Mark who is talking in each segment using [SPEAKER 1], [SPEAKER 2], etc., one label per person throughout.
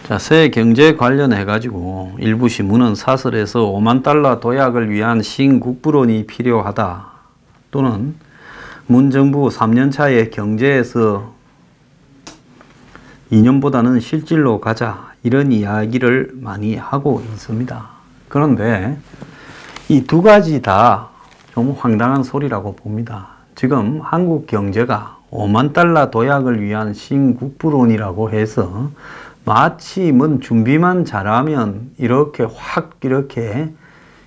[SPEAKER 1] 자, 새 경제 관련해 가지고 일부 신문은 사설에서 5만 달러 도약을 위한 신국부론이 필요하다, 또는 문 정부 3년 차에 경제에서 2년보다는 실질로 가자, 이런 이야기를 많이 하고 있습니다. 그런데 이 두 가지 다 좀 황당한 소리라고 봅니다. 지금 한국 경제가 5만 달러 도약을 위한 신국부론이라고 해서 마치 뭔 준비만 잘하면 이렇게 확 이렇게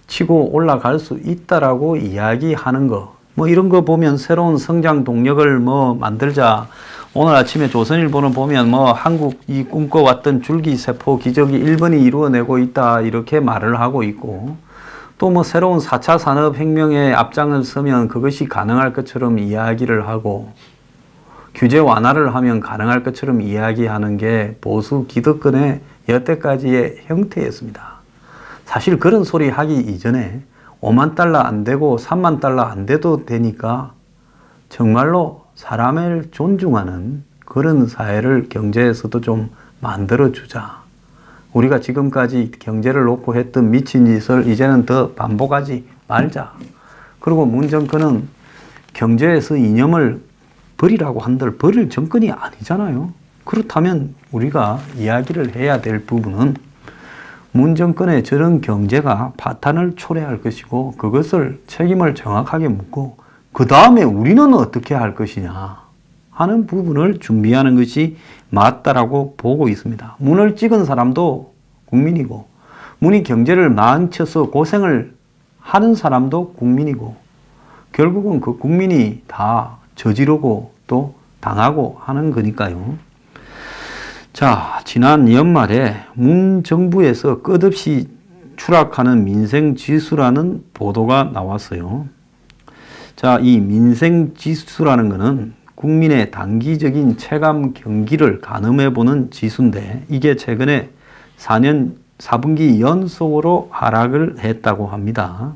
[SPEAKER 1] 치고 올라갈 수 있다라고 이야기하는 거, 뭐 이런 거 보면 새로운 성장 동력을 뭐 만들자. 오늘 아침에 조선일보는 보면 뭐 한국이 꿈꿔왔던 줄기세포 기적이 일본이 이루어내고 있다, 이렇게 말을 하고 있고, 또 뭐 새로운 4차 산업혁명에 앞장을 서면 그것이 가능할 것처럼 이야기를 하고, 규제 완화를 하면 가능할 것처럼 이야기하는 게 보수 기득권의 여태까지의 형태였습니다. 사실 그런 소리 하기 이전에 5만 달러 안 되고 3만 달러 안 돼도 되니까 정말로 사람을 존중하는 그런 사회를 경제에서도 좀 만들어주자. 우리가 지금까지 경제를 놓고 했던 미친 짓을 이제는 더 반복하지 말자. 그리고 문 정권은 경제에서 이념을 버리라고 한들 버릴 정권이 아니잖아요. 그렇다면 우리가 이야기를 해야 될 부분은 문 정권의 저런 경제가 파탄을 초래할 것이고, 그것을 책임을 정확하게 묻고 그 다음에 우리는 어떻게 할 것이냐 하는 부분을 준비하는 것이 맞다라고 보고 있습니다. 문을 찍은 사람도 국민이고, 문이 경제를 망쳐서 고생을 하는 사람도 국민이고, 결국은 그 국민이 다 저지르고 또 당하고 하는 거니까요. 자, 지난 연말에 문 정부에서 끝없이 추락하는 민생지수라는 보도가 나왔어요. 자, 이 민생지수라는 것은 국민의 단기적인 체감 경기를 가늠해보는 지수인데, 이게 최근에 4분기 연속으로 하락을 했다고 합니다.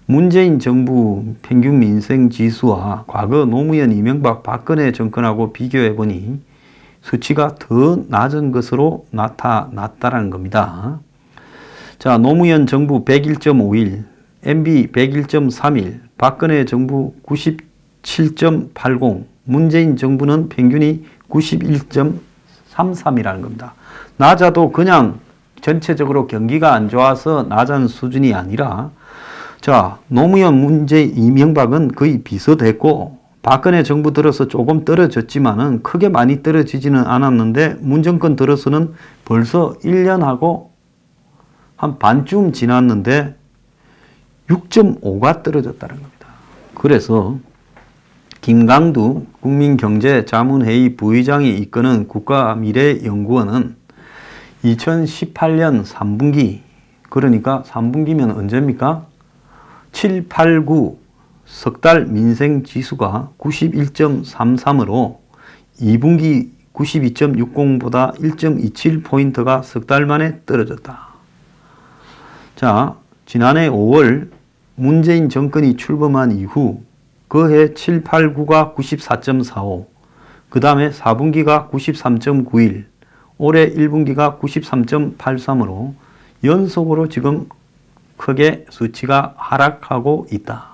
[SPEAKER 1] 문재인 정부 평균 민생지수와 과거 노무현, 이명박, 박근혜 정권하고 비교해보니 수치가 더 낮은 것으로 나타났다는 겁니다. 자, 노무현 정부 101.51, MB 101.31, 박근혜 정부 97.80, 문재인 정부는 평균이 91.33이라는 겁니다. 낮아도 그냥 전체적으로 경기가 안 좋아서 낮은 수준이 아니라, 자, 노무현, 문재인, 이명박은 거의 비슷했고, 박근혜 정부 들어서 조금 떨어졌지만은 크게 많이 떨어지지는 않았는데, 문정권 들어서는 벌써 1년하고 한 반쯤 지났는데 6.5가 떨어졌다는 겁니다. 그래서 김강두 국민경제자문회의 부의장이 이끄는 국가미래연구원은 2018년 3분기, 그러니까 3분기면 언제입니까? 7, 8, 9 석 달 민생지수가 91.33으로 2분기 92.60보다 1.27포인트가 석 달 만에 떨어졌다. 자, 지난해 5월 문재인 정권이 출범한 이후 그해 7, 8, 9가 94.45, 그 다음에 4분기가 93.91, 올해 1분기가 93.83으로 연속으로 지금 크게 수치가 하락하고 있다.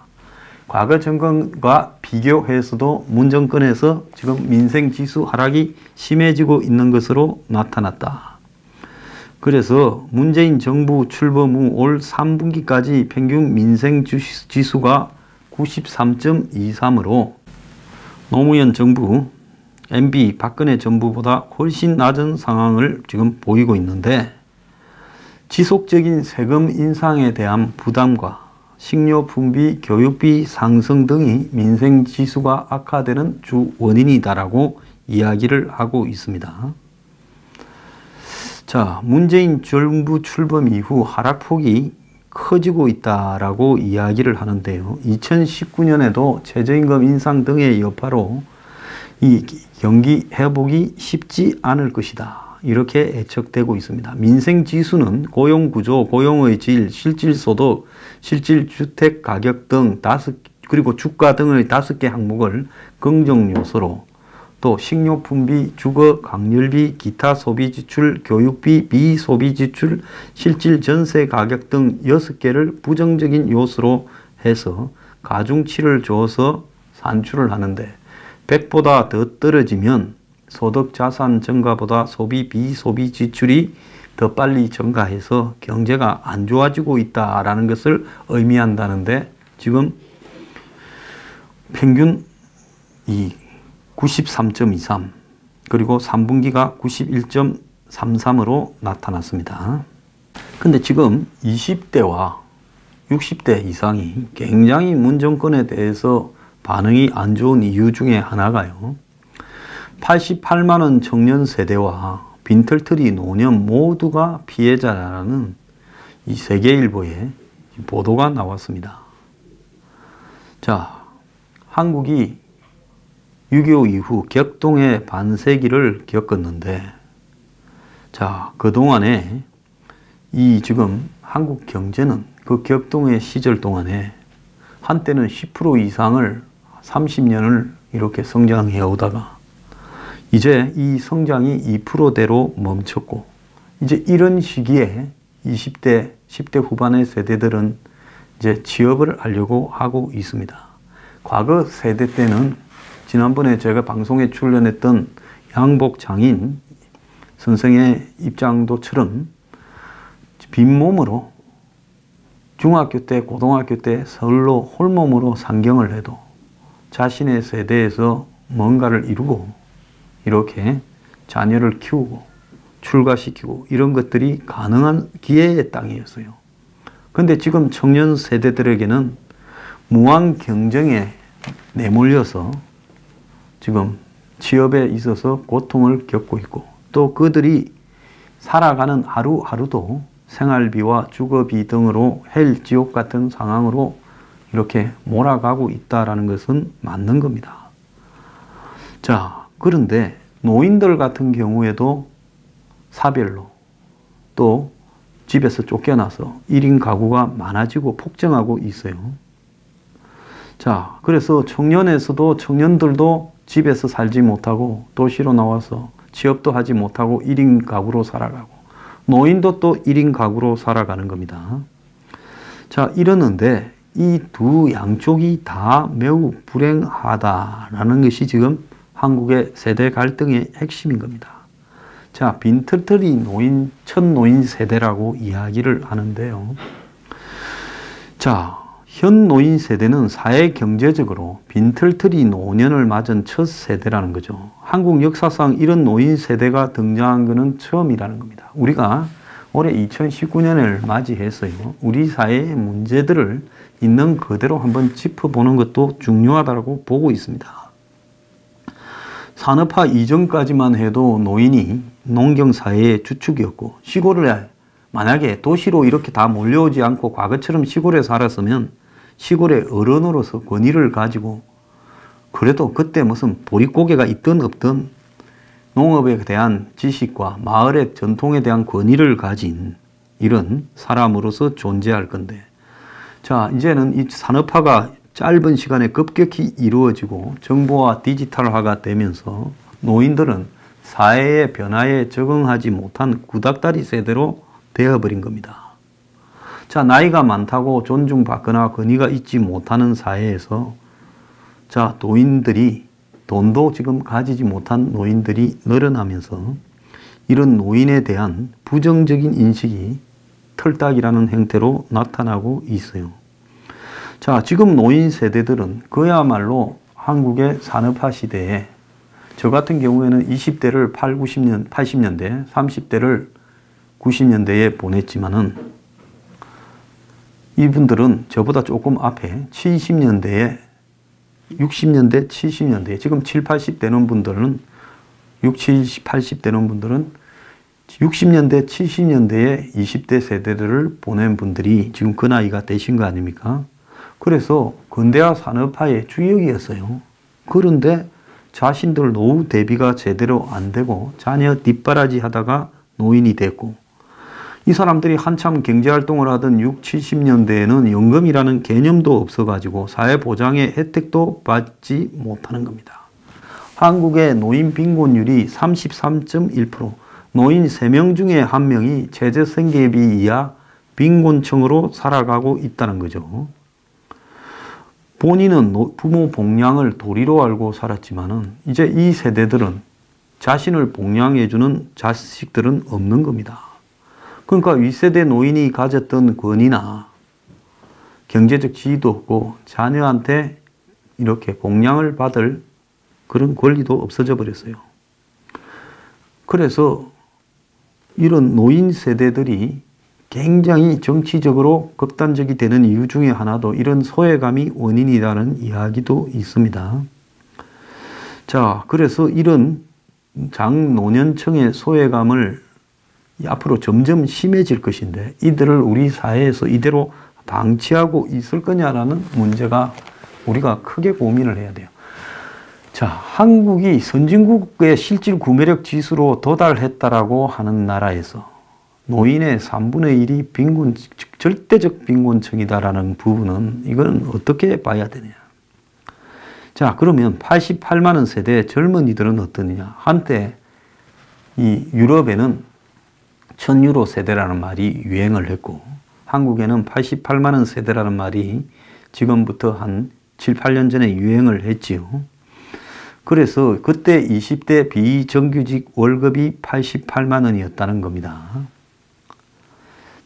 [SPEAKER 1] 과거 정권과 비교해서도 문 정권에서 지금 민생지수 하락이 심해지고 있는 것으로 나타났다. 그래서 문재인 정부 출범 후 올 3분기까지 평균 민생지수가 93.23으로 노무현 정부, MB, 박근혜 정부보다 훨씬 낮은 상황을 지금 보이고 있는데, 지속적인 세금 인상에 대한 부담과 식료품비, 교육비 상승 등이 민생지수가 악화되는 주 원인이다라고 이야기를 하고 있습니다. 자, 문재인 정부 출범 이후 하락폭이 커지고 있다라고 이야기를 하는데요. 2019년에도 최저임금 인상 등의 여파로 이 경기 회복이 쉽지 않을 것이다, 이렇게 예측되고 있습니다. 민생지수는 고용구조, 고용의 질, 실질소득, 실질주택가격 등 그리고 주가 등의 5개 항목을 긍정 요소로, 또 식료품비, 주거, 강렬비, 기타 소비 지출, 교육비, 비소비 지출, 실질 전세 가격 등 6개를 부정적인 요소로 해서 가중치를 줘서 산출을 하는데 100보다 더 떨어지면 소득 자산 증가보다 소비, 비소비 지출이 더 빨리 증가해서 경제가 안 좋아지고 있다라는 것을 의미한다는데 지금 평균 93.23 그리고 3분기가 91.33으로 나타났습니다. 근데 지금 20대와 60대 이상이 굉장히 문정권에 대해서 반응이 안 좋은 이유 중에 하나가요. 88만 원 청년 세대와 빈털터리 노년 모두가 피해자라는 이 세계일보에 보도가 나왔습니다. 자, 한국이 6.25 이후 격동의 반세기를 겪었는데, 자, 그동안에 이 지금 한국 경제는 그 격동의 시절 동안에 한때는 10% 이상을 30년을 이렇게 성장해 오다가 이제 이 성장이 2%대로 멈췄고, 이제 이런 시기에 20대, 10대 후반의 세대들은 이제 취업을 하려고 하고 있습니다. 과거 세대 때는 지난번에 제가 방송에 출연했던 양복 장인 선생의 입장도처럼 빈몸으로 중학교 때, 고등학교 때 서울로 홀몸으로 상경을 해도 자신의 세대에서 뭔가를 이루고 이렇게 자녀를 키우고 출가시키고 이런 것들이 가능한 기회의 땅이었어요. 근데 지금 청년 세대들에게는 무한 경쟁에 내몰려서 지금 취업에 있어서 고통을 겪고 있고, 또 그들이 살아가는 하루하루도 생활비와 주거비 등으로 헬지옥 같은 상황으로 이렇게 몰아가고 있다는 것은 맞는 겁니다. 자, 그런데 노인들 같은 경우에도 사별로 또 집에서 쫓겨나서 1인 가구가 많아지고 폭증하고 있어요. 자, 그래서 청년들도 집에서 살지 못하고 도시로 나와서 취업도 하지 못하고 1인 가구로 살아가고, 노인도 또 1인 가구로 살아가는 겁니다. 자, 이러는데 이 두 양쪽이 다 매우 불행하다라는 것이 지금 한국의 세대 갈등의 핵심인 겁니다. 자, 빈털터리 노인, 첫 노인 세대라고 이야기를 하는데요. 자, 현 노인 세대는 사회 경제적으로 빈털터리 노년을 맞은 첫 세대라는 거죠. 한국 역사상 이런 노인 세대가 등장한 것은 처음이라는 겁니다. 우리가 올해 2019년을 맞이해서요, 우리 사회의 문제들을 있는 그대로 한번 짚어보는 것도 중요하다고 보고 있습니다. 산업화 이전까지만 해도 노인이 농경사회의 주축이었고, 시골에 만약에 도시로 이렇게 다 몰려오지 않고 과거처럼 시골에 살았으면 시골의 어른으로서 권위를 가지고, 그래도 그때 무슨 보릿고개가 있든 없든 농업에 대한 지식과 마을의 전통에 대한 권위를 가진 이런 사람으로서 존재할 건데, 자, 이제는 이 산업화가 짧은 시간에 급격히 이루어지고 정보화 디지털화가 되면서 노인들은 사회의 변화에 적응하지 못한 구닥다리 세대로 되어버린 겁니다. 자, 나이가 많다고 존중받거나 권위가 있지 못하는 사회에서, 자, 노인들이, 돈도 지금 가지지 못한 노인들이 늘어나면서 이런 노인에 대한 부정적인 인식이 털딱이라는 형태로 나타나고 있어요. 자, 지금 노인 세대들은 그야말로 한국의 산업화 시대에, 저 같은 경우에는 20대를 80년대, 30대를 90년대에 보냈지만은 이분들은 저보다 조금 앞에 70년대에, 60년대, 70년대에, 지금 7, 80 되는 분들은, 60, 80 되는 분들은 60년대, 70년대에 20대 세대들을 보낸 분들이 지금 그 나이가 되신 거 아닙니까? 그래서 근대화 산업화의 주역이었어요. 그런데 자신들 노후 대비가 제대로 안 되고 자녀 뒷바라지 하다가 노인이 됐고, 이 사람들이 한참 경제활동을 하던 60, 70년대에는 연금이라는 개념도 없어가지고 사회보장의 혜택도 받지 못하는 겁니다. 한국의 노인 빈곤율이 33.1%, 노인 3명 중에 1명이 최저생계비 이하 빈곤층으로 살아가고 있다는 거죠. 본인은 부모 복양을 도리로 알고 살았지만은 이제 이 세대들은 자신을 복양해주는 자식들은 없는 겁니다. 그러니까 윗세대 노인이 가졌던 권위나 경제적 지위도 없고 자녀한테 이렇게 복양을 받을 그런 권리도 없어져 버렸어요. 그래서 이런 노인 세대들이 굉장히 정치적으로 극단적이 되는 이유 중에 하나도 이런 소외감이 원인이라는 이야기도 있습니다. 자, 그래서 이런 장노년층의 소외감을 앞으로 점점 심해질 것인데 이들을 우리 사회에서 이대로 방치하고 있을 거냐라는 문제가 우리가 크게 고민을 해야 돼요. 자, 한국이 선진국의 실질 구매력 지수로 도달했다라고 하는 나라에서 노인의 3분의 1이 빈곤, 절대적 빈곤층이다라는 부분은 이건 어떻게 봐야 되냐. 자, 그러면 88만 원 세대 젊은이들은 어떠느냐. 한때 이 유럽에는 1000유로 세대라는 말이 유행을 했고 한국에는 88만 원 세대라는 말이 지금부터 한 7, 8년 전에 유행을 했지요. 그래서 그때 20대 비정규직 월급이 88만 원이었다는 겁니다.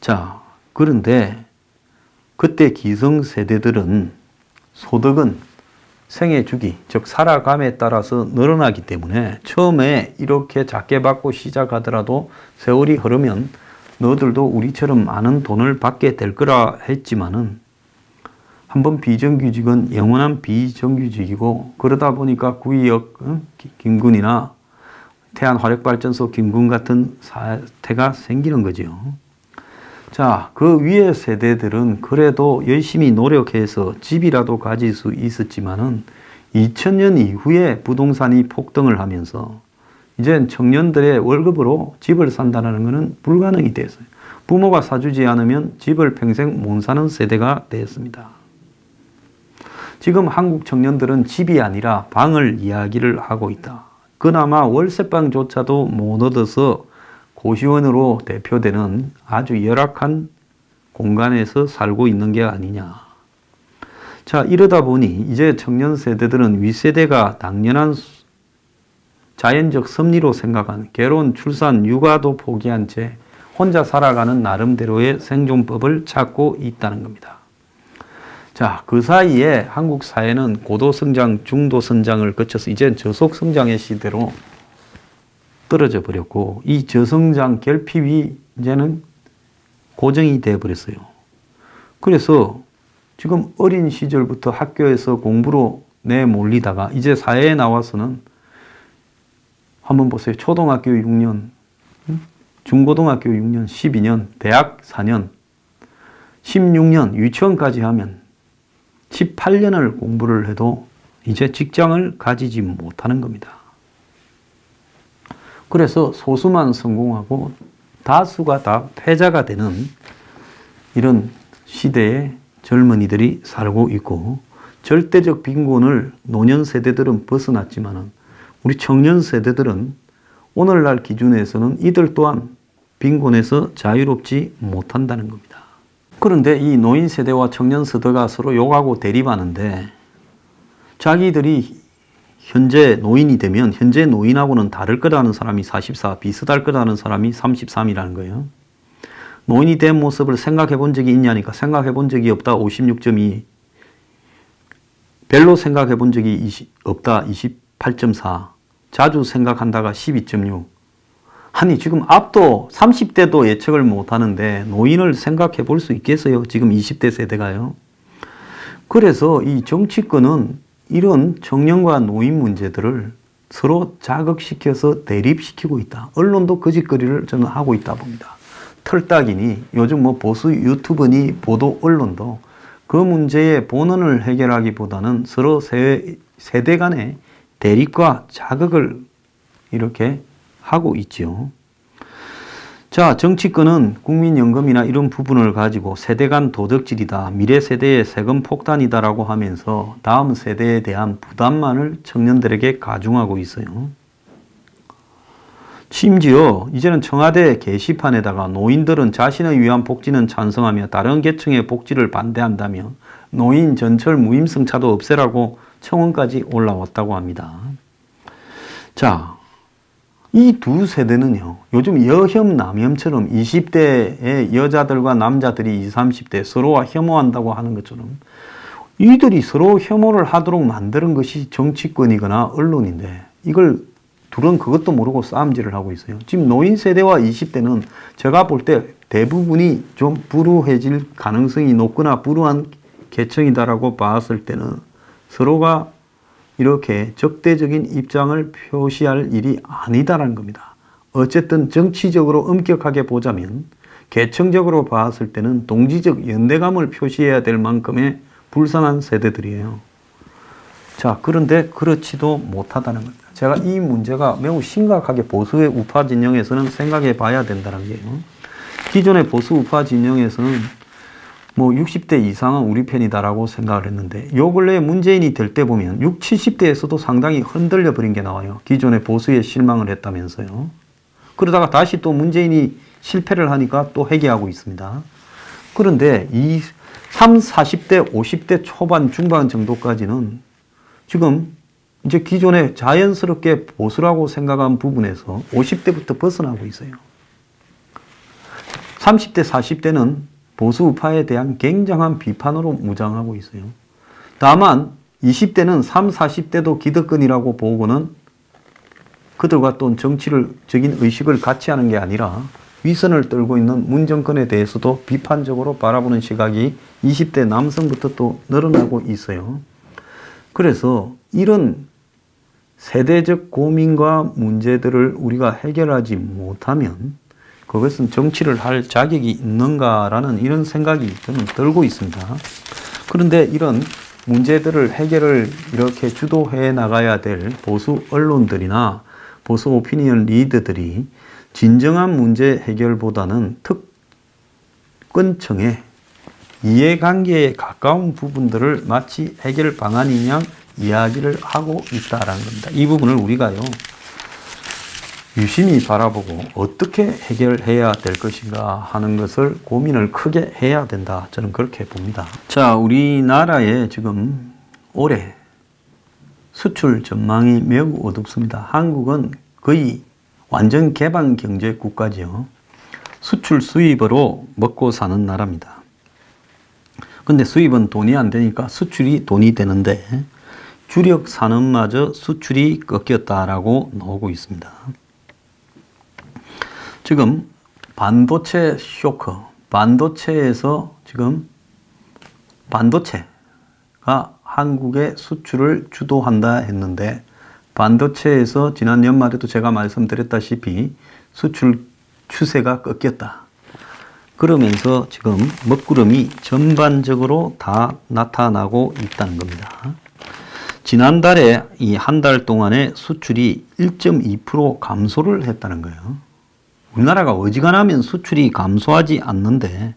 [SPEAKER 1] 자, 그런데 그때 기성세대들은 소득은 생애 주기, 즉 살아감에 따라서 늘어나기 때문에 처음에 이렇게 작게 받고 시작하더라도 세월이 흐르면 너들도 우리처럼 많은 돈을 받게 될 거라 했지만은 한번 비정규직은 영원한 비정규직이고 그러다 보니까 구의역 김군이나 태안화력발전소 김군 같은 사태가 생기는 거죠. 자, 그 위의 세대들은 그래도 열심히 노력해서 집이라도 가질 수 있었지만은 2000년 이후에 부동산이 폭등을 하면서 이제 청년들의 월급으로 집을 산다는 것은 불가능이 됐어요. 부모가 사주지 않으면 집을 평생 못 사는 세대가 되었습니다. 지금 한국 청년들은 집이 아니라 방을 이야기를 하고 있다. 그나마 월세방조차도 못 얻어서 고시원으로 대표되는 아주 열악한 공간에서 살고 있는 게 아니냐. 자, 이러다 보니 이제 청년 세대들은 윗세대가 당연한 자연적 섭리로 생각한 결혼, 출산, 육아도 포기한 채 혼자 살아가는 나름대로의 생존법을 찾고 있다는 겁니다. 자, 그 사이에 한국 사회는 고도성장, 중도성장을 거쳐서 이제 저속성장의 시대로 떨어져 버렸고 이 저성장 결핍이 이제는 고정이 되어 버렸어요. 그래서 지금 어린 시절부터 학교에서 공부로 내몰리다가 이제 사회에 나와서는 한번 보세요. 초등학교 6년, 중고등학교 6년, 12년, 대학 4년, 16년, 유치원까지 하면 18년을 공부를 해도 이제 직장을 가지지 못하는 겁니다. 그래서 소수만 성공하고 다수가 다 패자가 되는 이런 시대에 젊은이들이 살고 있고 절대적 빈곤을 노년 세대들은 벗어났지만 우리 청년 세대들은 오늘날 기준에서는 이들 또한 빈곤에서 자유롭지 못한다는 겁니다. 그런데 이 노인 세대와 청년 세대가 서로 욕하고 대립하는데 자기들이 현재 노인이 되면 현재 노인하고는 다를 거라는 사람이 44, 비슷할 거라는 사람이 33이라는 거예요. 노인이 된 모습을 생각해 본 적이 있냐니까 생각해 본 적이 없다 56.2, 별로 생각해 본 적이 없다 28.4, 자주 생각한다가 12.6. 아니 지금 앞도 30대도 예측을 못하는데 노인을 생각해 볼 수 있겠어요? 지금 20대 세대가요. 그래서 이 정치권은 이런 청년과 노인 문제들을 서로 자극시켜서 대립시키고 있다. 언론도 그 짓거리를 저는 하고 있다 봅니다. 털딱이니 요즘 뭐 보수 유튜버니 보도 언론도 그 문제의 본원을 해결하기보다는 서로 세대 간의 대립과 자극을 이렇게 하고 있죠. 자, 자, 정치권은 국민연금이나 이런 부분을 가지고 세대 간 도적질이다, 미래 세대의 세금 폭탄이다라고 하면서 다음 세대에 대한 부담만을 청년들에게 가중하고 있어요. 심지어 이제는 청와대 게시판에다가 노인들은 자신을 위한 복지는 찬성하며 다른 계층의 복지를 반대한다며 노인 전철 무임승차도 없애라고 청원까지 올라왔다고 합니다. 자, 이 두 세대는요, 요즘 여혐 남혐처럼 20대의 여자들과 남자들이 20, 30대 서로와 혐오한다고 하는 것처럼 이들이 서로 혐오를 하도록 만드는 것이 정치권이거나 언론인데, 이걸 둘은 그것도 모르고 싸움질을 하고 있어요. 지금 노인 세대와 20대는 제가 볼 때 대부분이 좀 불우해질 가능성이 높거나 불우한 계층이다라고 봤을 때는 서로가 이렇게 적대적인 입장을 표시할 일이 아니다라는 겁니다. 어쨌든 정치적으로 엄격하게 보자면 계층적으로 봤을 때는 동지적 연대감을 표시해야 될 만큼의 불쌍한 세대들이에요. 자, 그런데 그렇지도 못하다는 겁니다. 제가 이 문제가 매우 심각하게 보수의 우파 진영에서는 생각해 봐야 된다는 게요. 기존의 보수 우파 진영에서는 뭐 60대 이상은 우리 편이다라고 생각을 했는데, 요 근래 문재인이 될 때 보면 60, 70대에서도 상당히 흔들려 버린 게 나와요. 기존의 보수에 실망을 했다면서요. 그러다가 다시 또 문재인이 실패를 하니까 또 회귀하고 있습니다. 그런데 이 30, 40대, 50대 초반, 중반 정도까지는 지금 이제 기존에 자연스럽게 보수라고 생각한 부분에서 50대부터 벗어나고 있어요. 30대, 40대는 보수 우파에 대한 굉장한 비판으로 무장하고 있어요. 다만 20대는 30, 40대도 기득권이라고 보고는 그들과 또 정치적인 의식을 같이 하는 게 아니라 위선을 떨고 있는 문 정권에 대해서도 비판적으로 바라보는 시각이 20대 남성부터 또 늘어나고 있어요. 그래서 이런 세대적 고민과 문제들을 우리가 해결하지 못하면 그것은 정치를 할 자격이 있는가라는 이런 생각이 저는 들고 있습니다. 그런데 이런 문제들을 해결을 이렇게 주도해 나가야 될 보수 언론들이나 보수 오피니언 리더들이 진정한 문제 해결보다는 특권층의 이해관계에 가까운 부분들을 마치 해결 방안인 양 이야기를 하고 있다라는 겁니다. 이 부분을 우리가요, 유심히 바라보고 어떻게 해결해야 될 것인가 하는 것을 고민을 크게 해야 된다. 저는 그렇게 봅니다. 자, 우리나라에 지금 올해 수출 전망이 매우 어둡습니다. 한국은 거의 완전 개방 경제 국가지요. 수출 수입으로 먹고 사는 나라입니다. 근데 수입은 돈이 안 되니까 수출이 돈이 되는데 주력 산업마저 수출이 꺾였다라고 나오고 있습니다. 지금 반도체 쇼크, 반도체에서 지금 반도체가 한국의 수출을 주도한다 했는데, 반도체에서 지난 연말에도 제가 말씀드렸다시피 수출 추세가 꺾였다. 그러면서 지금 먹구름이 전반적으로 다 나타나고 있다는 겁니다. 지난달에 이 한 달 동안에 수출이 1.2% 감소를 했다는 거예요. 우리나라가 어지간하면 수출이 감소하지 않는데,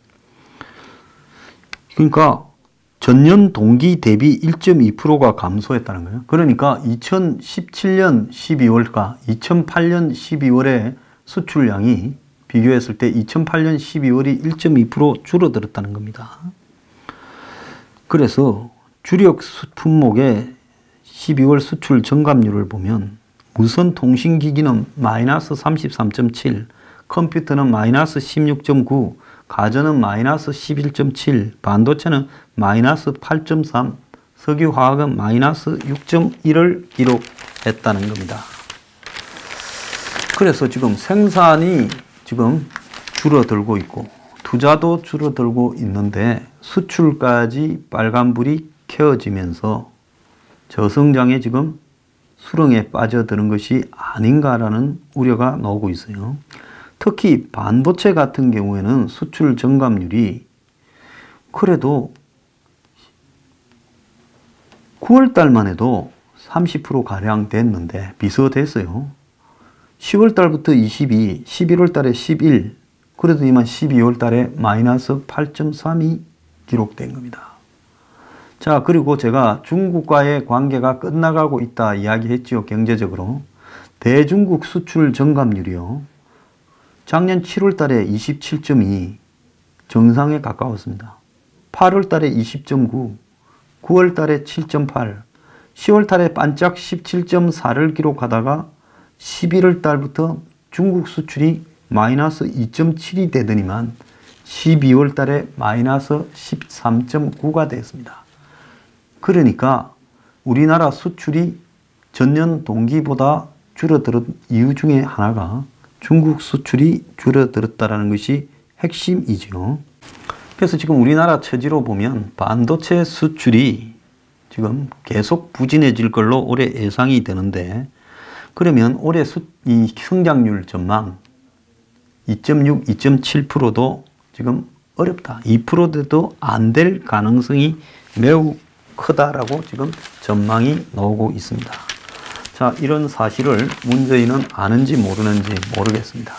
[SPEAKER 1] 그러니까 전년 동기 대비 1.2%가 감소했다는 거예요. 그러니까 2017년 12월과 2008년 12월의 수출량이 비교했을 때 2008년 12월이 1.2% 줄어들었다는 겁니다. 그래서 주력 품목의 12월 수출 정감률을 보면 무선 통신기기는 마이너스 33.7, 컴퓨터는 마이너스 16.9, 가전은 마이너스 11.7, 반도체는 마이너스 8.3, 석유화학은 마이너스 6.1을 기록했다는 겁니다. 그래서 지금 생산이 지금 줄어들고 있고 투자도 줄어들고 있는데 수출까지 빨간불이 켜지면서 저성장에 지금 수렁에 빠져드는 것이 아닌가라는 우려가 나오고 있어요. 특히 반도체 같은 경우에는 수출 증감률이 그래도 9월 달만 해도 30%가량 됐는데 비슷했어요. 10월 달부터 22, 11월 달에 11, 그러더니만 12월 달에 마이너스 8.3이 기록된 겁니다. 자, 그리고 제가 중국과의 관계가 끝나가고 있다 이야기했지요. 경제적으로. 대중국 수출 정감률이요. 작년 7월 달에 27.2 정상에 가까웠습니다. 8월 달에 20.9, 9월 달에 7.8, 10월 달에 반짝 17.4를 기록하다가 11월 달부터 중국 수출이 마이너스 2.7이 되더니만 12월 달에 마이너스 13.9가 되었습니다. 그러니까 우리나라 수출이 전년 동기보다 줄어든 이유 중에 하나가 중국 수출이 줄어들었다는 것이 핵심이죠. 그래서 지금 우리나라 처지로 보면 반도체 수출이 지금 계속 부진해질 걸로 올해 예상이 되는데, 그러면 올해 이 성장률 전망 2.6, 2.7%도 지금 어렵다. 2%대도 안 될 가능성이 매우 크다라고 지금 전망이 나오고 있습니다. 자, 이런 사실을 문재인은 아는지 모르는지 모르겠습니다.